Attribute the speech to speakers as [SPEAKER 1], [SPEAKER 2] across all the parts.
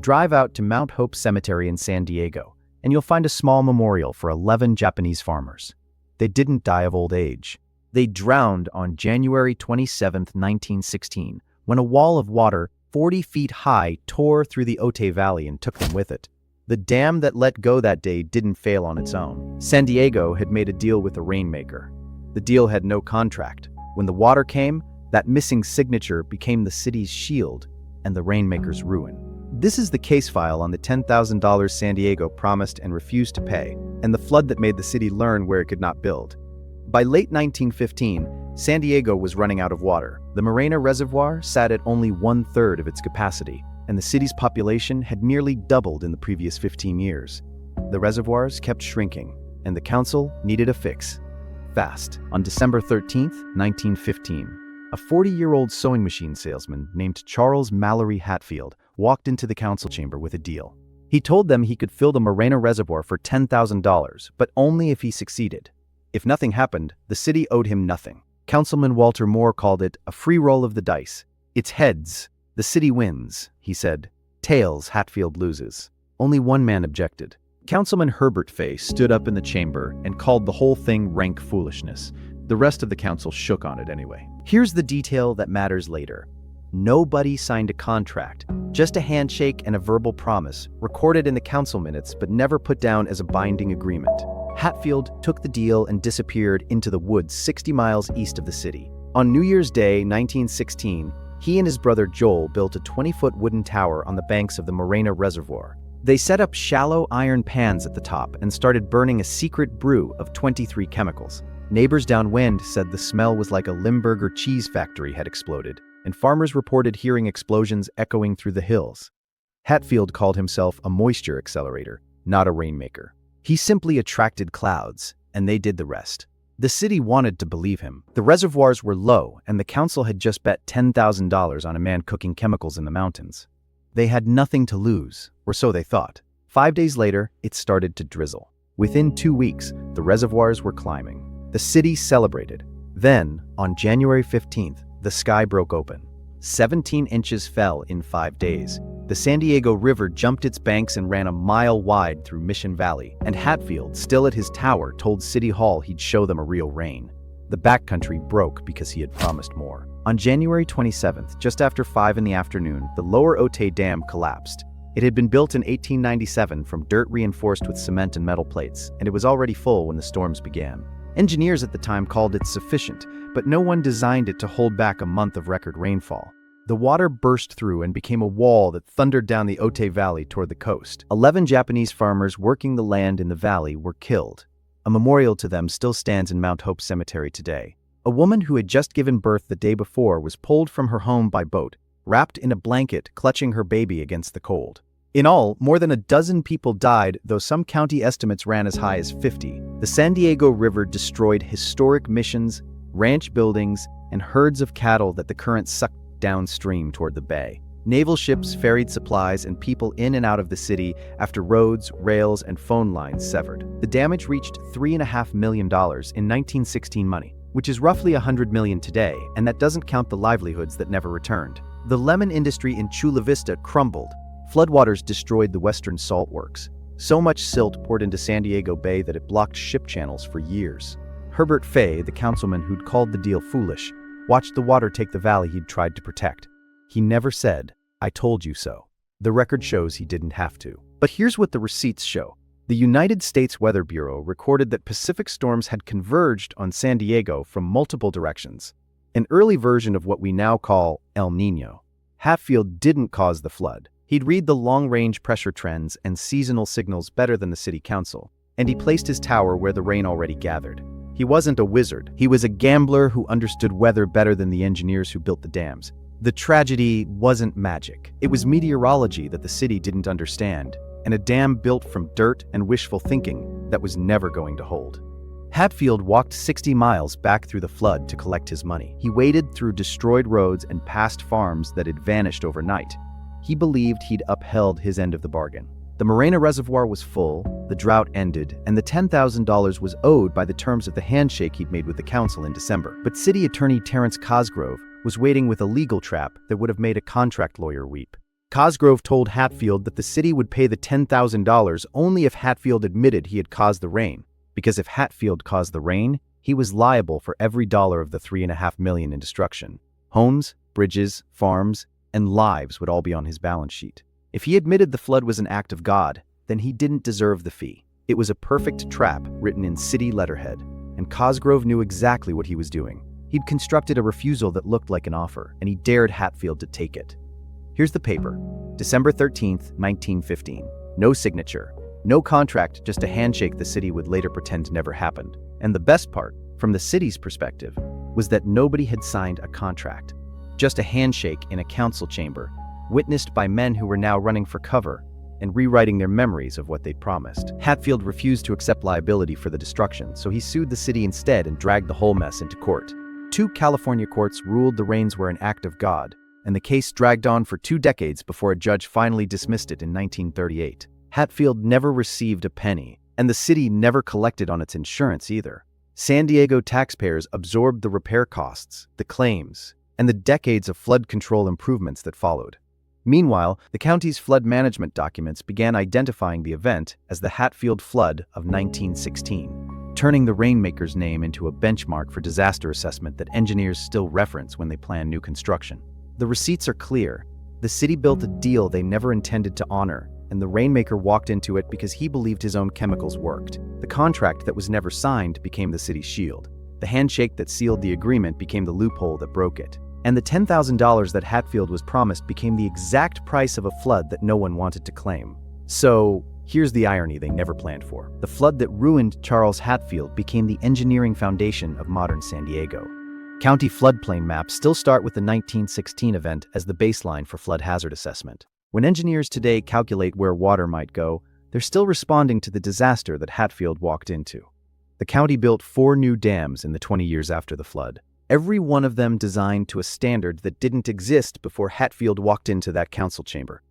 [SPEAKER 1] Drive out to Mount Hope Cemetery in San Diego, and you'll find a small memorial for 11 Japanese farmers. They didn't die of old age. They drowned on January 27, 1916, when a wall of water 40 feet high tore through the Otay Valley and took them with it. The dam that let go that day didn't fail on its own. San Diego had made a deal with a rainmaker. The deal had no contract. When the water came, that missing signature became the city's shield and the rainmaker's ruin. This is the case file on the $10,000 San Diego promised and refused to pay, and the flood that made the city learn where it could not build. By late 1915, San Diego was running out of water. The Morena Reservoir sat at only 1/3 of its capacity, and the city's population had nearly doubled in the previous 15 years. The reservoirs kept shrinking, and the council needed a fix. Fast. On December 13, 1915, a 40-year-old sewing machine salesman named Charles Mallory Hatfield walked into the council chamber with a deal. He told them he could fill the Morena Reservoir for $10,000, but only if he succeeded. If nothing happened, the city owed him nothing. Councilman Walter Moore called it a free roll of the dice. It's heads. The city wins, he said. Tails, Hatfield loses. Only one man objected. Councilman Herbert Fay stood up in the chamber and called the whole thing rank foolishness. The rest of the council shook on it anyway. Here's the detail that matters later. Nobody signed a contract, just a handshake and a verbal promise, recorded in the council minutes but never put down as a binding agreement. Hatfield took the deal and disappeared into the woods 60 miles east of the city. On New Year's Day, 1916, he and his brother Joel built a 20-foot wooden tower on the banks of the Morena Reservoir. They set up shallow iron pans at the top and started burning a secret brew of 23 chemicals. Neighbors downwind said the smell was like a Limburger cheese factory had exploded, and farmers reported hearing explosions echoing through the hills. Hatfield called himself a moisture accelerator, not a rainmaker. He simply attracted clouds, and they did the rest. The city wanted to believe him. The reservoirs were low, and the council had just bet $10,000 on a man cooking chemicals in the mountains. They had nothing to lose, or so they thought. 5 days later, it started to drizzle. Within 2 weeks, the reservoirs were climbing. The city celebrated. Then, on January 15th, the sky broke open. 17 inches fell in 5 days. The San Diego River jumped its banks and ran a mile wide through Mission Valley, and Hatfield, still at his tower, told City Hall he'd show them a real rain. The backcountry broke because he had promised more. On January 27th, just after 5 in the afternoon, the Lower Otay Dam collapsed. It had been built in 1897 from dirt reinforced with cement and metal plates, and it was already full when the storms began. Engineers at the time called it sufficient, but no one designed it to hold back a month of record rainfall. The water burst through and became a wall that thundered down the Otay Valley toward the coast. 11 Japanese farmers working the land in the valley were killed. A memorial to them still stands in Mount Hope Cemetery today. A woman who had just given birth the day before was pulled from her home by boat, wrapped in a blanket, clutching her baby against the cold. In all, more than a dozen people died, though some county estimates ran as high as 50. The San Diego River destroyed historic missions, ranch buildings, and herds of cattle that the current sucked downstream toward the bay. Naval ships ferried supplies and people in and out of the city after roads, rails, and phone lines severed. The damage reached $3.5 million in 1916 money, which is roughly $100 million today, and that doesn't count the livelihoods that never returned. The lemon industry in Chula Vista crumbled. Floodwaters destroyed the western salt works. So much silt poured into San Diego Bay that it blocked ship channels for years. Herbert Fay, the councilman who'd called the deal foolish, watched the water take the valley he'd tried to protect. He never said, "I told you so." The record shows he didn't have to. But here's what the receipts show. The United States Weather Bureau recorded that Pacific storms had converged on San Diego from multiple directions. An early version of what we now call El Niño. Hatfield didn't cause the flood. He'd read the long-range pressure trends and seasonal signals better than the city council, and he placed his tower where the rain already gathered. He wasn't a wizard. He was a gambler who understood weather better than the engineers who built the dams. The tragedy wasn't magic. It was meteorology that the city didn't understand, and a dam built from dirt and wishful thinking that was never going to hold. Hatfield walked 60 miles back through the flood to collect his money. He waded through destroyed roads and past farms that had vanished overnight. He believed he'd upheld his end of the bargain. The Morena Reservoir was full, the drought ended, and the $10,000 was owed by the terms of the handshake he'd made with the council in December. But city attorney Terrence Cosgrove was waiting with a legal trap that would have made a contract lawyer weep. Cosgrove told Hatfield that the city would pay the $10,000 only if Hatfield admitted he had caused the rain, because if Hatfield caused the rain, he was liable for every dollar of the $3.5 million in destruction. Homes, bridges, farms, and lives would all be on his balance sheet. If he admitted the flood was an act of God, then he didn't deserve the fee. It was a perfect trap written in city letterhead, and Cosgrove knew exactly what he was doing. He'd constructed a refusal that looked like an offer, and he dared Hatfield to take it. Here's the paper. December 13th, 1915. No signature. No contract, just a handshake the city would later pretend never happened. And the best part, from the city's perspective, was that nobody had signed a contract. Just a handshake in a council chamber, witnessed by men who were now running for cover and rewriting their memories of what they'd promised. Hatfield refused to accept liability for the destruction, so he sued the city instead and dragged the whole mess into court. 2 California courts ruled the rains were an act of God, and the case dragged on for 2 decades before a judge finally dismissed it in 1938. Hatfield never received a penny, and the city never collected on its insurance either. San Diego taxpayers absorbed the repair costs, the claims, and the decades of flood control improvements that followed. Meanwhile, the county's flood management documents began identifying the event as the Hatfield Flood of 1916, turning the rainmaker's name into a benchmark for disaster assessment that engineers still reference when they plan new construction. The receipts are clear. The city built a deal they never intended to honor, and the rainmaker walked into it because he believed his own chemicals worked. The contract that was never signed became the city's shield. The handshake that sealed the agreement became the loophole that broke it. And the $10,000 that Hatfield was promised became the exact price of a flood that no one wanted to claim. So, here's the irony they never planned for. The flood that ruined Charles Hatfield became the engineering foundation of modern San Diego. County floodplain maps still start with the 1916 event as the baseline for flood hazard assessment. When engineers today calculate where water might go, they're still responding to the disaster that Hatfield walked into. The county built 4 new dams in the 20 years after the flood. Every one of them designed to a standard that didn't exist before Hatfield walked into that council chamber.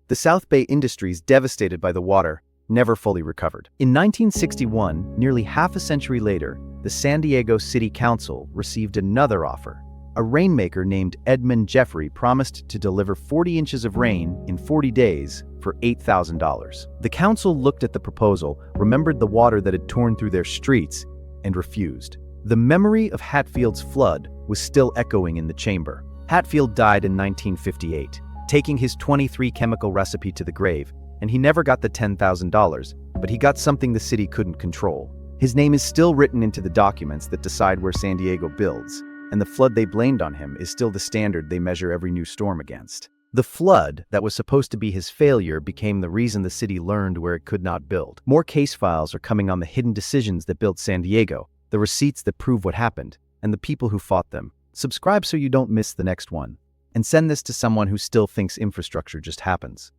[SPEAKER 1] The South Bay industries devastated by the water never fully recovered. In 1961, nearly half a century later, the San Diego City Council received another offer. A rainmaker named Edmund Jeffrey promised to deliver 40 inches of rain in 40 days for $8,000. The council looked at the proposal, remembered the water that had torn through their streets, and refused. The memory of Hatfield's flood was still echoing in the chamber. Hatfield died in 1958, taking his 23 chemical recipe to the grave, and he never got the $10,000, but he got something the city couldn't control. His name is still written into the documents that decide where San Diego builds, and the flood they blamed on him is still the standard they measure every new storm against. The flood that was supposed to be his failure became the reason the city learned where it could not build. More case files are coming on the hidden decisions that built San Diego, the receipts that prove what happened, and the people who fought them. Subscribe so you don't miss the next one. And send this to someone who still thinks infrastructure just happens.